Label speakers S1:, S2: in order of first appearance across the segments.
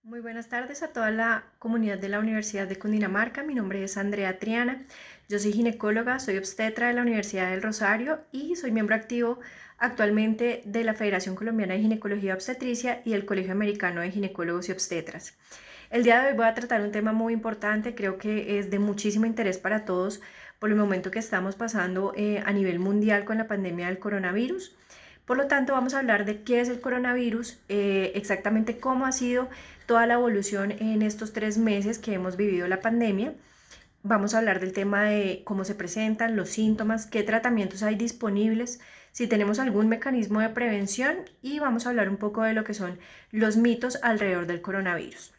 S1: Muy buenas tardes a toda la comunidad de la Universidad de Cundinamarca. Mi nombre es Andrea Triana. Yo soy ginecóloga, soy obstetra de la Universidad del Rosario y soy miembro activo actualmente de la Federación Colombiana de Ginecología y Obstetricia y el Colegio Americano de Ginecólogos y Obstetras. El día de hoy voy a tratar un tema muy importante, creo que es de muchísimo interés para todos por el momento que estamos pasando a nivel mundial con la pandemia del coronavirus. Por lo tanto, vamos a hablar de qué es el coronavirus, exactamente cómo ha sido toda la evolución en estos 3 meses que hemos vivido la pandemia. Vamos a hablar del tema de cómo se presentan los síntomas, qué tratamientos hay disponibles, si tenemos algún mecanismo de prevención y vamos a hablar un poco de lo que son los mitos alrededor del coronavirus.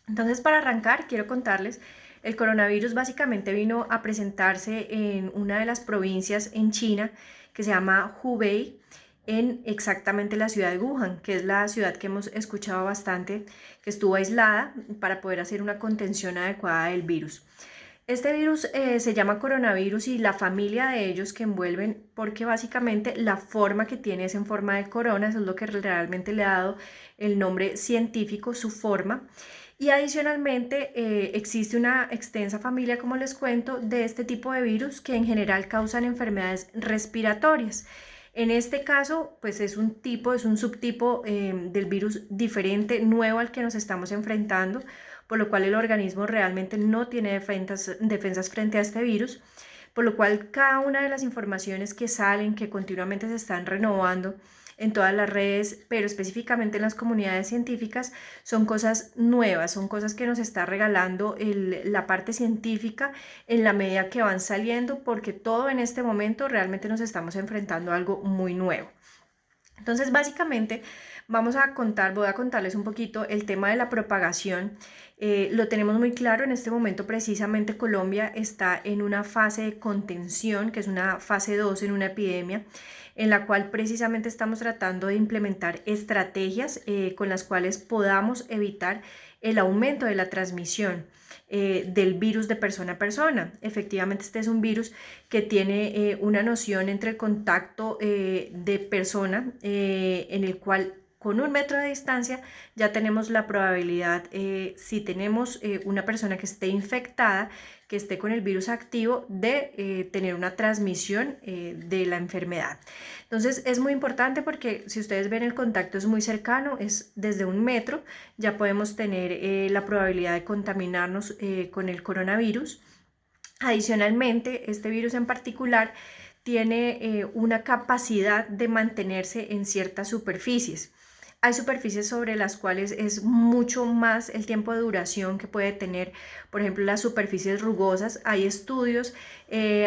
S1: Entonces, para arrancar, quiero contarles, el coronavirus básicamente vino a presentarse en una de las provincias en China que se llama Hubei, en exactamente la ciudad de Wuhan, que es la ciudad que hemos escuchado bastante, que estuvo aislada para poder hacer una contención adecuada del virus. Este virus se llama coronavirus y la familia de ellos que envuelven, porque básicamente la forma que tiene es en forma de corona, eso es lo que realmente le ha dado el nombre científico, su forma. Y adicionalmente existe una extensa familia, como les cuento, de este tipo de virus que en general causan enfermedades respiratorias. En este caso, pues es un subtipo del virus diferente, nuevo al que nos estamos enfrentando, por lo cual el organismo realmente no tiene defensas frente a este virus, por lo cual cada una de las informaciones que salen, que continuamente se están renovando en todas las redes, pero específicamente en las comunidades científicas, son cosas nuevas, son cosas que nos está regalando la parte científica en la medida que van saliendo, porque todo en este momento realmente nos estamos enfrentando a algo muy nuevo. Entonces, básicamente, voy a contarles un poquito el tema de la propagación. Lo tenemos muy claro en este momento. Precisamente Colombia está en una fase de contención, que es una fase 2 en una epidemia, en la cual precisamente estamos tratando de implementar estrategias con las cuales podamos evitar el aumento de la transmisión del virus de persona a persona. Efectivamente, este es un virus que tiene una noción entre el contacto de persona, en el cual con 1 metro de distancia ya tenemos la probabilidad, si tenemos una persona que esté infectada, que esté con el virus activo, de tener una transmisión de la enfermedad. Entonces es muy importante porque si ustedes ven, el contacto es muy cercano, es desde 1 metro, ya podemos tener la probabilidad de contaminarnos con el coronavirus. Adicionalmente, este virus en particular tiene una capacidad de mantenerse en ciertas superficies. Hay superficies sobre las cuales es mucho más el tiempo de duración que puede tener, por ejemplo, las superficies rugosas. Hay estudios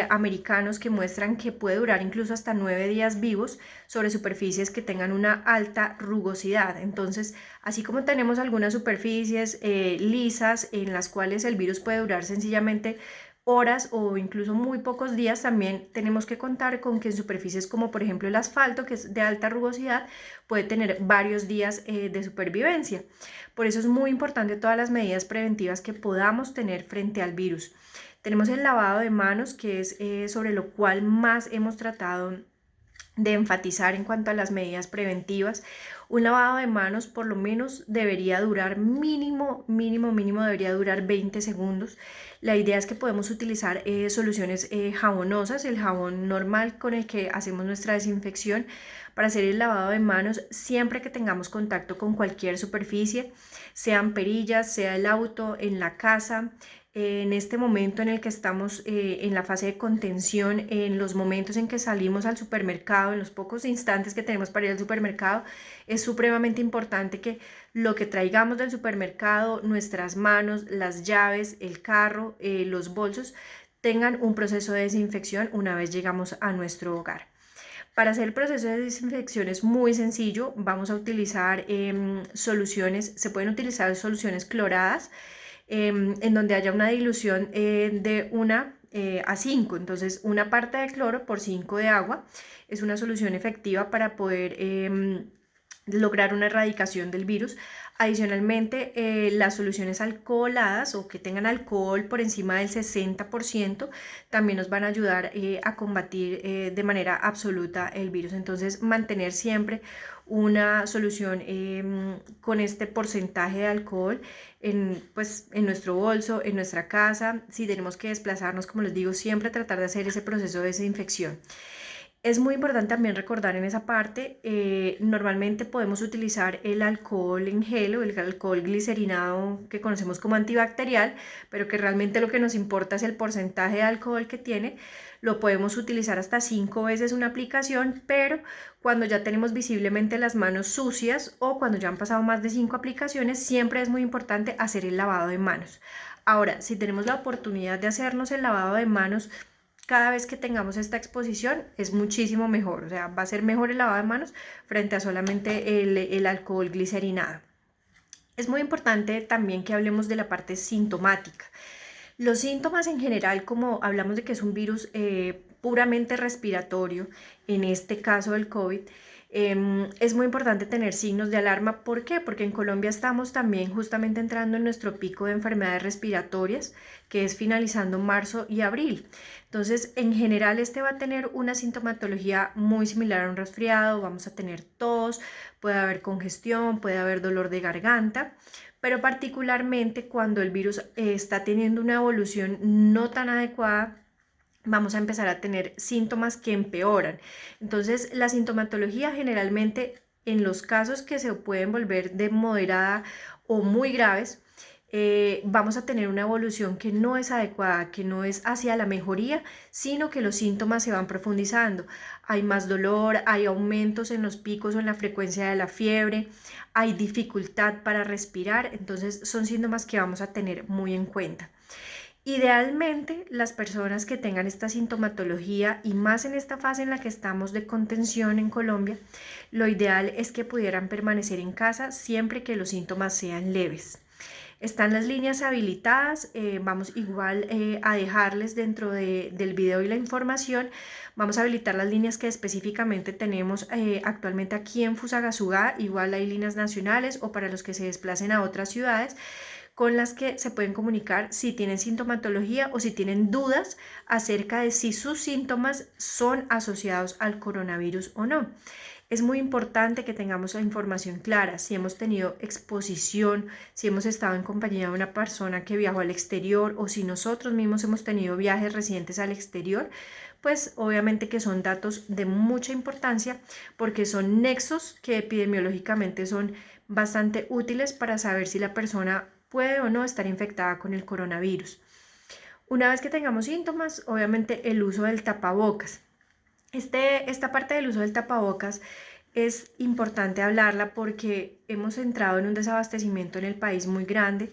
S1: americanos que muestran que puede durar incluso hasta 9 días vivos sobre superficies que tengan una alta rugosidad. Entonces, así como tenemos algunas superficies lisas en las cuales el virus puede durar sencillamente horas o incluso muy pocos días, también tenemos que contar con que en superficies como por ejemplo el asfalto, que es de alta rugosidad, puede tener varios días de supervivencia. Por eso es muy importante todas las medidas preventivas que podamos tener frente al virus. Tenemos el lavado de manos, que es sobre lo cual más hemos tratado de enfatizar en cuanto a las medidas preventivas. Un lavado de manos por lo menos debería durar mínimo debería durar 20 segundos. La idea es que podemos utilizar soluciones jabonosas, el jabón normal con el que hacemos nuestra desinfección, para hacer el lavado de manos siempre que tengamos contacto con cualquier superficie, sean perillas, sea el auto, en la casa. En este momento en el que estamos en la fase de contención, en los momentos en que salimos al supermercado, en los pocos instantes que tenemos para ir al supermercado, es supremamente importante que lo que traigamos del supermercado, nuestras manos, las llaves, el carro, los bolsos, tengan un proceso de desinfección una vez llegamos a nuestro hogar. Para hacer el proceso de desinfección es muy sencillo. Vamos a utilizar soluciones, se pueden utilizar soluciones cloradas, en donde haya una dilución de 1 a 5. Entonces, 1 parte de cloro por 5 de agua es una solución efectiva para poder lograr una erradicación del virus. Adicionalmente, las soluciones alcoholadas o que tengan alcohol por encima del 60% también nos van a ayudar a combatir de manera absoluta el virus. Entonces, mantener siempre una solución con este porcentaje de alcohol pues, en nuestro bolso, en nuestra casa. Si tenemos que desplazarnos, como les digo, siempre tratar de hacer ese proceso de desinfección. Es muy importante también recordar en esa parte, normalmente podemos utilizar el alcohol en gel o el alcohol glicerinado que conocemos como antibacterial, pero que realmente lo que nos importa es el porcentaje de alcohol que tiene. Lo podemos utilizar hasta 5 veces una aplicación, pero cuando ya tenemos visiblemente las manos sucias o cuando ya han pasado más de 5 aplicaciones, siempre es muy importante hacer el lavado de manos. Ahora, si tenemos la oportunidad de hacernos el lavado de manos cada vez que tengamos esta exposición, es muchísimo mejor, o sea, va a ser mejor el lavado de manos frente a solamente el alcohol glicerinado. Es muy importante también que hablemos de la parte sintomática. Los síntomas en general, como hablamos de que es un virus puramente respiratorio, en este caso del COVID, es muy importante tener signos de alarma. ¿Por qué? Porque en Colombia estamos también justamente entrando en nuestro pico de enfermedades respiratorias, que es finalizando marzo y abril. Entonces, en general, este va a tener una sintomatología muy similar a un resfriado. Vamos a tener tos, puede haber congestión, puede haber dolor de garganta, pero particularmente cuando el virus está teniendo una evolución no tan adecuada, vamos a empezar a tener síntomas que empeoran. Entonces, la sintomatología generalmente en los casos que se pueden volver de moderada o muy graves, vamos a tener una evolución que no es adecuada, que no es hacia la mejoría, sino que los síntomas se van profundizando. Hay más dolor, hay aumentos en los picos o en la frecuencia de la fiebre, hay dificultad para respirar, entonces son síntomas que vamos a tener muy en cuenta. Idealmente, las personas que tengan esta sintomatología y más en esta fase en la que estamos de contención en Colombia, lo ideal es que pudieran permanecer en casa siempre que los síntomas sean leves. Están las líneas habilitadas, vamos igual a dejarles dentro del video y la información, vamos a habilitar las líneas que específicamente tenemos actualmente aquí en Fusagasugá. Igual hay líneas nacionales o para los que se desplacen a otras ciudades, con las que se pueden comunicar si tienen sintomatología o si tienen dudas acerca de si sus síntomas son asociados al coronavirus o no. Es muy importante que tengamos la información clara, si hemos tenido exposición, si hemos estado en compañía de una persona que viajó al exterior o si nosotros mismos hemos tenido viajes recientes al exterior, pues obviamente que son datos de mucha importancia porque son nexos que epidemiológicamente son bastante útiles para saber si la persona puede o no estar infectada con el coronavirus. Una vez que tengamos síntomas, obviamente el uso del tapabocas. Esta parte del uso del tapabocas es importante hablarla porque hemos entrado en un desabastecimiento en el país muy grande,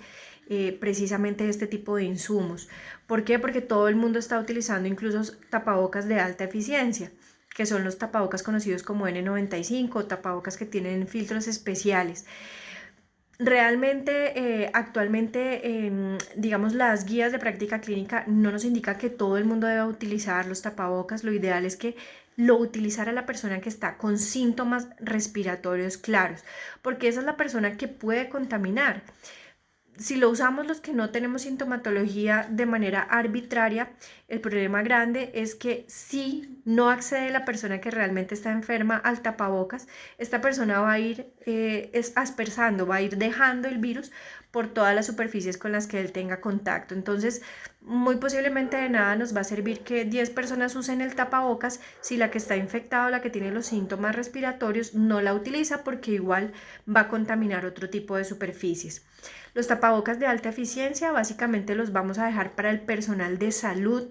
S1: precisamente de este tipo de insumos. ¿Por qué? Porque todo el mundo está utilizando incluso tapabocas de alta eficiencia, que son los tapabocas conocidos como N95, tapabocas que tienen filtros especiales. Realmente, actualmente, digamos, las guías de práctica clínica no nos indica que todo el mundo deba utilizar los tapabocas. Lo ideal es que lo utilizara la persona que está con síntomas respiratorios claros, porque esa es la persona que puede contaminar. Si lo usamos los que no tenemos sintomatología de manera arbitraria, el problema grande es que si no accede la persona que realmente está enferma al tapabocas, esta persona va a ir aspersando, va a ir dejando el virus por todas las superficies con las que él tenga contacto. Entonces, muy posiblemente de nada nos va a servir que 10 personas usen el tapabocas si la que está infectada o la que tiene los síntomas respiratorios no la utiliza, porque igual va a contaminar otro tipo de superficies. Los tapabocas de alta eficiencia básicamente los vamos a dejar para el personal de salud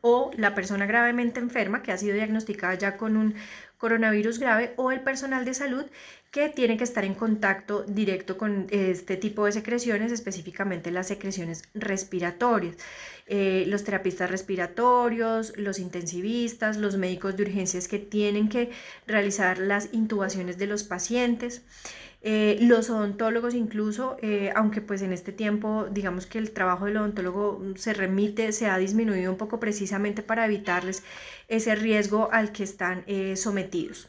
S1: o la persona gravemente enferma que ha sido diagnosticada ya con un coronavirus grave, o el personal de salud que tiene que estar en contacto directo con este tipo de secreciones, específicamente las secreciones respiratorias. Los terapistas respiratorios, los intensivistas, los médicos de urgencias que tienen que realizar las intubaciones de los pacientes. Los odontólogos incluso, aunque pues en este tiempo digamos que el trabajo del odontólogo se ha disminuido un poco precisamente para evitarles ese riesgo al que están sometidos.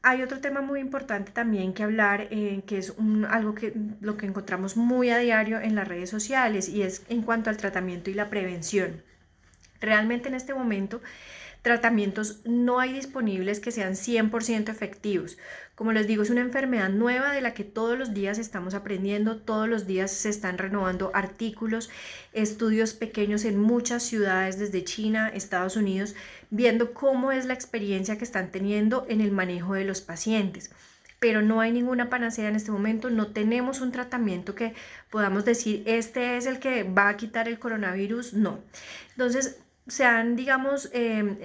S1: Hay otro tema muy importante también que hablar, que es algo que lo que encontramos muy a diario en las redes sociales, y es en cuanto al tratamiento y la prevención. Realmente en este momento tratamientos no hay disponibles que sean 100% efectivos. Como les digo, es una enfermedad nueva de la que todos los días estamos aprendiendo, todos los días se están renovando artículos, estudios pequeños en muchas ciudades desde China, Estados Unidos, viendo cómo es la experiencia que están teniendo en el manejo de los pacientes. Pero no hay ninguna panacea en este momento, no tenemos un tratamiento que podamos decir, este es el que va a quitar el coronavirus, no. Entonces, se han, digamos,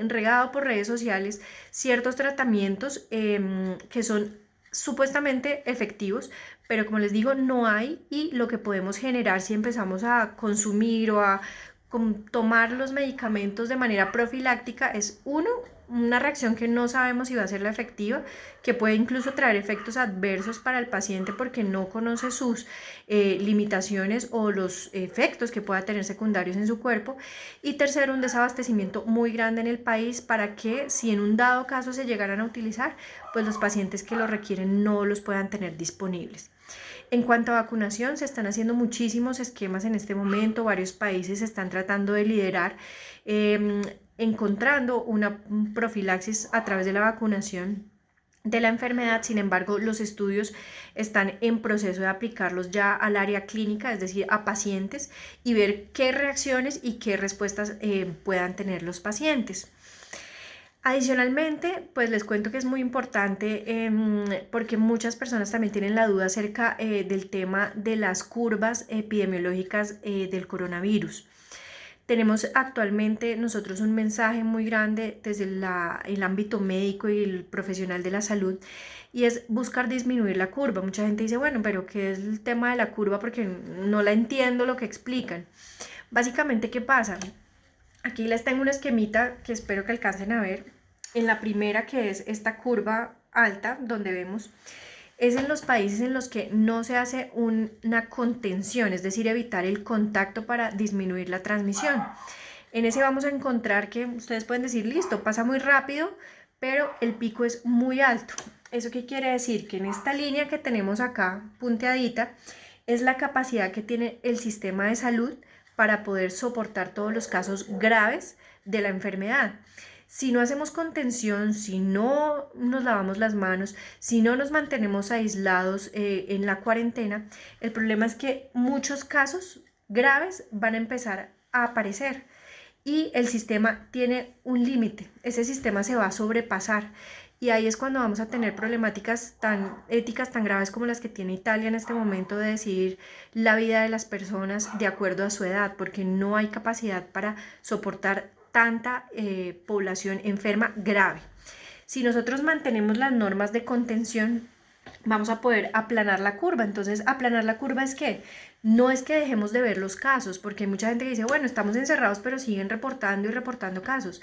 S1: regado por redes sociales ciertos tratamientos que son supuestamente efectivos, pero como les digo, no hay, y lo que podemos generar si empezamos a consumir o a tomar los medicamentos de manera profiláctica es una reacción que no sabemos si va a ser la efectiva, que puede incluso traer efectos adversos para el paciente porque no conoce sus limitaciones o los efectos que pueda tener secundarios en su cuerpo. Y tercero, un desabastecimiento muy grande en el país para que si en un dado caso se llegaran a utilizar, pues los pacientes que lo requieren no los puedan tener disponibles. En cuanto a vacunación, se están haciendo muchísimos esquemas en este momento, varios países están tratando de liderar, encontrando una profilaxis a través de la vacunación de la enfermedad. Sin embargo, los estudios están en proceso de aplicarlos ya al área clínica, es decir, a pacientes, y ver qué reacciones y qué respuestas puedan tener los pacientes. Adicionalmente, pues les cuento que es muy importante porque muchas personas también tienen la duda acerca del tema de las curvas epidemiológicas del coronavirus. Tenemos actualmente nosotros un mensaje muy grande desde el ámbito médico y el profesional de la salud, y es buscar disminuir la curva. Mucha gente dice, bueno, pero ¿qué es el tema de la curva? Porque no la entiendo lo que explican. Básicamente, ¿qué pasa? Aquí les tengo un esquemita que espero que alcancen a ver. En la primera, que es esta curva alta, donde vemos, es en los países en los que no se hace una contención, es decir, evitar el contacto para disminuir la transmisión. En ese vamos a encontrar que ustedes pueden decir, listo, pasa muy rápido, pero el pico es muy alto. ¿Eso qué quiere decir? Que en esta línea que tenemos acá, punteadita, es la capacidad que tiene el sistema de salud para poder soportar todos los casos graves de la enfermedad. Si no hacemos contención, si no nos lavamos las manos, si no nos mantenemos aislados en la cuarentena, el problema es que muchos casos graves van a empezar a aparecer y el sistema tiene un límite, ese sistema se va a sobrepasar, y ahí es cuando vamos a tener problemáticas tan éticas tan graves como las que tiene Italia en este momento, de decidir la vida de las personas de acuerdo a su edad, porque no hay capacidad para soportar tanta población enferma grave. Si nosotros mantenemos las normas de contención, vamos a poder aplanar la curva. Entonces, aplanar la curva es que no es que dejemos de ver los casos, porque hay mucha gente que dice, bueno, estamos encerrados, pero siguen reportando y reportando casos.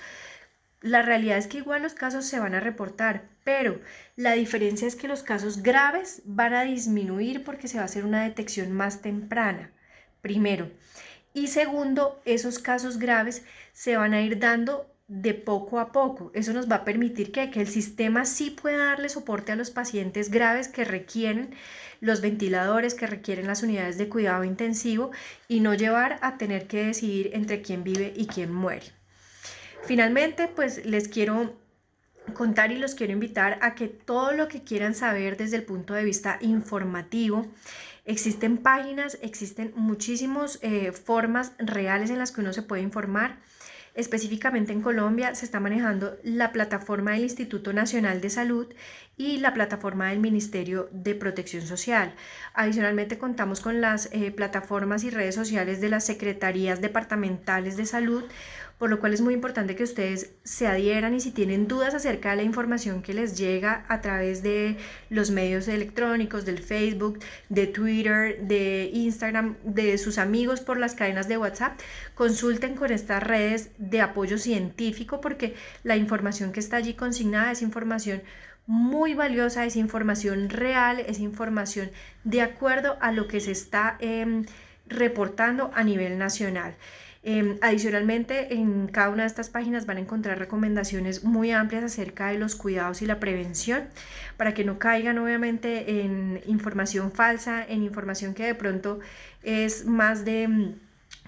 S1: La realidad es que igual los casos se van a reportar, pero la diferencia es que los casos graves van a disminuir porque se va a hacer una detección más temprana, primero. Y segundo, esos casos graves se van a ir dando de poco a poco. Eso nos va a permitir que el sistema sí pueda darle soporte a los pacientes graves que requieren los ventiladores, que requieren las unidades de cuidado intensivo, y no llevar a tener que decidir entre quién vive y quién muere. Finalmente, pues les quiero contar y los quiero invitar a que todo lo que quieran saber desde el punto de vista informativo, existen páginas, existen muchísimas formas reales en las que uno se puede informar. Específicamente en Colombia se está manejando la plataforma del Instituto Nacional de Salud y la plataforma del Ministerio de Protección Social. Adicionalmente contamos con las plataformas y redes sociales de las secretarías departamentales de salud, por lo cual es muy importante que ustedes se adhieran, y si tienen dudas acerca de la información que les llega a través de los medios electrónicos, del Facebook, de Twitter, de Instagram, de sus amigos por las cadenas de WhatsApp, consulten con estas redes de apoyo científico, porque la información que está allí consignada es información muy valiosa, es información real, es información de acuerdo a lo que se está reportando a nivel nacional. Adicionalmente, en cada una de estas páginas van a encontrar recomendaciones muy amplias acerca de los cuidados y la prevención, para que no caigan obviamente en información falsa, en información que de pronto es más de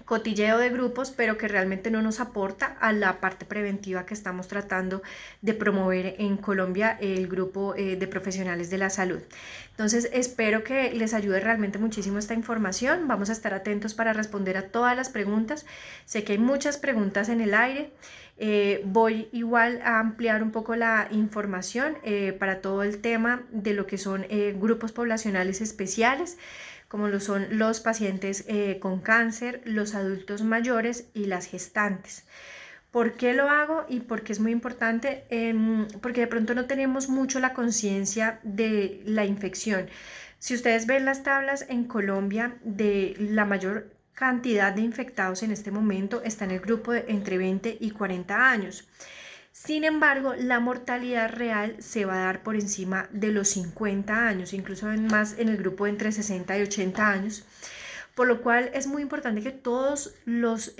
S1: cotilleo de grupos, pero que realmente no nos aporta a la parte preventiva que estamos tratando de promover en Colombia, el grupo de profesionales de la salud. Entonces espero que les ayude realmente muchísimo esta información. Vamos a estar atentos para responder a todas las preguntas. Sé que hay muchas preguntas en el aire. Voy igual a ampliar un poco la información para todo el tema de lo que son grupos poblacionales especiales, como lo son los pacientes con cáncer, los adultos mayores y las gestantes. ¿Por qué lo hago y por qué es muy importante? Porque de pronto no tenemos mucho la conciencia de la infección. Si ustedes ven las tablas en Colombia, de la mayor cantidad de infectados en este momento está en el grupo de entre 20 y 40 años. Sin embargo, la mortalidad real se va a dar por encima de los 50 años, incluso más en el grupo de entre 60 y 80 años, por lo cual es muy importante que todos los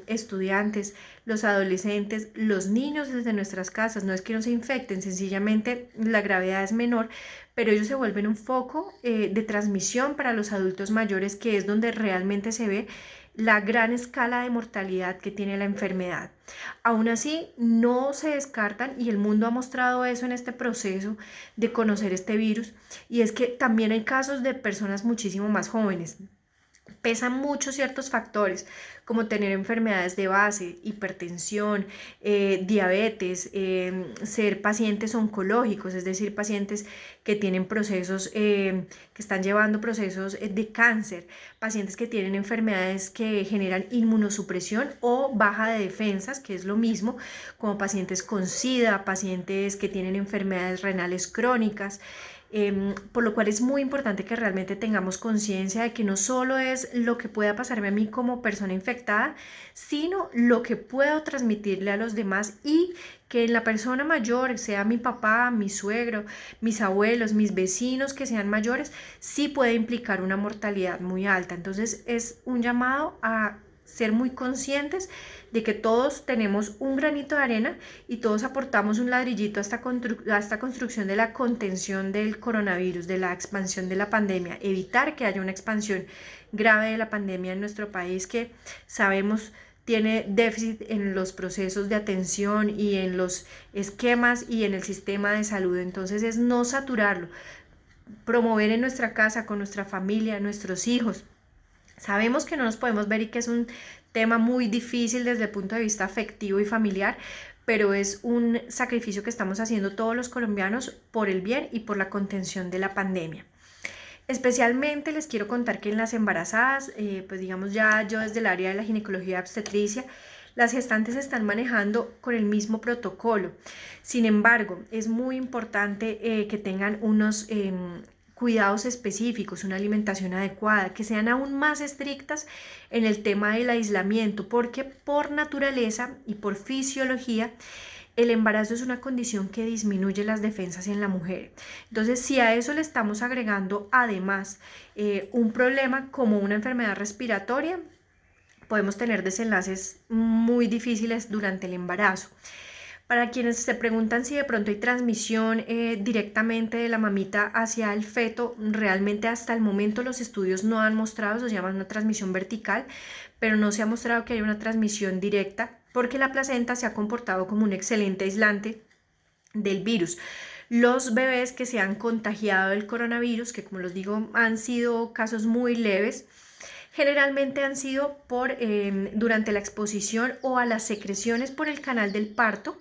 S1: estudiantes, los adolescentes, los niños desde nuestras casas, no es que no se infecten, sencillamente la gravedad es menor, pero ellos se vuelven un foco de transmisión para los adultos mayores, que es donde realmente se ve la gran escala de mortalidad que tiene la enfermedad. Aún así, no se descartan, y el mundo ha mostrado eso en este proceso de conocer este virus, y es que también hay casos de personas muchísimo más jóvenes. Pesan mucho ciertos factores, como tener enfermedades de base, hipertensión, diabetes, ser pacientes oncológicos, es decir, pacientes que tienen procesos, que están llevando procesos de cáncer, pacientes que tienen enfermedades que generan inmunosupresión o baja de defensas, que es lo mismo, como pacientes con SIDA, pacientes que tienen enfermedades renales crónicas. Por lo cual es muy importante que realmente tengamos conciencia de que no solo es lo que pueda pasarme a mí como persona infectada, sino lo que puedo transmitirle a los demás, y que en la persona mayor, sea mi papá, mi suegro, mis abuelos, mis vecinos que sean mayores, sí puede implicar una mortalidad muy alta. Entonces es un llamado a ser muy conscientes de que todos tenemos un granito de arena y todos aportamos un ladrillito a esta construcción de la contención del coronavirus, de la expansión de la pandemia, evitar que haya una expansión grave de la pandemia en nuestro país, que sabemos tiene déficit en los procesos de atención y en los esquemas y en el sistema de salud. Entonces es no saturarlo, promover en nuestra casa, con nuestra familia, nuestros hijos. Sabemos que no nos podemos ver y que es un tema muy difícil desde el punto de vista afectivo y familiar, pero es un sacrificio que estamos haciendo todos los colombianos por el bien y por la contención de la pandemia. Especialmente les quiero contar que en las embarazadas, pues digamos ya yo desde el área de la ginecología y obstetricia, las gestantes están manejando con el mismo protocolo. Sin embargo, es muy importante que tengan unos cuidados específicos, una alimentación adecuada, que sean aún más estrictas en el tema del aislamiento, porque por naturaleza y por fisiología, el embarazo es una condición que disminuye las defensas en la mujer. Entonces, si a eso le estamos agregando además un problema como una enfermedad respiratoria, podemos tener desenlaces muy difíciles durante el embarazo. Para quienes se preguntan si de pronto hay transmisión directamente de la mamita hacia el feto, realmente hasta el momento los estudios no han mostrado, se llama una transmisión vertical, pero no se ha mostrado que haya una transmisión directa, porque la placenta se ha comportado como un excelente aislante del virus. Los bebés que se han contagiado del coronavirus, que como les digo han sido casos muy leves, generalmente han sido durante la exposición o a las secreciones por el canal del parto,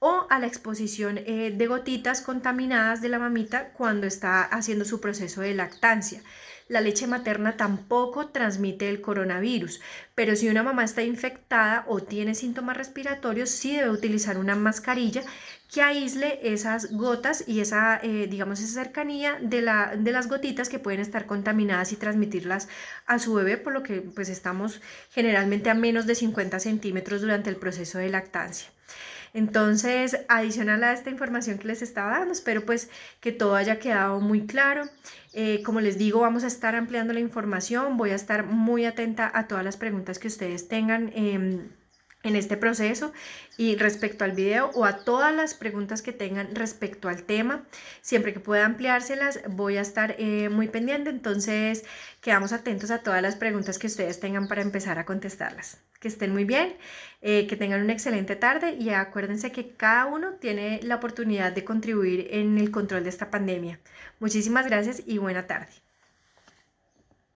S1: o a la exposición de gotitas contaminadas de la mamita cuando está haciendo su proceso de lactancia. La leche materna tampoco transmite el coronavirus, pero si una mamá está infectada o tiene síntomas respiratorios, sí debe utilizar una mascarilla que aísle esas gotas y esa cercanía de las gotitas que pueden estar contaminadas y transmitirlas a su bebé, por lo que pues estamos generalmente a menos de 50 centímetros durante el proceso de lactancia. Entonces, adicional a esta información que les estaba dando, espero pues que todo haya quedado muy claro. Como les digo, vamos a estar ampliando la información, voy a estar muy atenta a todas las preguntas que ustedes tengan en este proceso y respecto al video o a todas las preguntas que tengan respecto al tema. Siempre que pueda ampliárselas voy a estar muy pendiente, entonces quedamos atentos a todas las preguntas que ustedes tengan para empezar a contestarlas. Que estén muy bien, que tengan una excelente tarde y acuérdense que cada uno tiene la oportunidad de contribuir en el control de esta pandemia. Muchísimas gracias y buena tarde.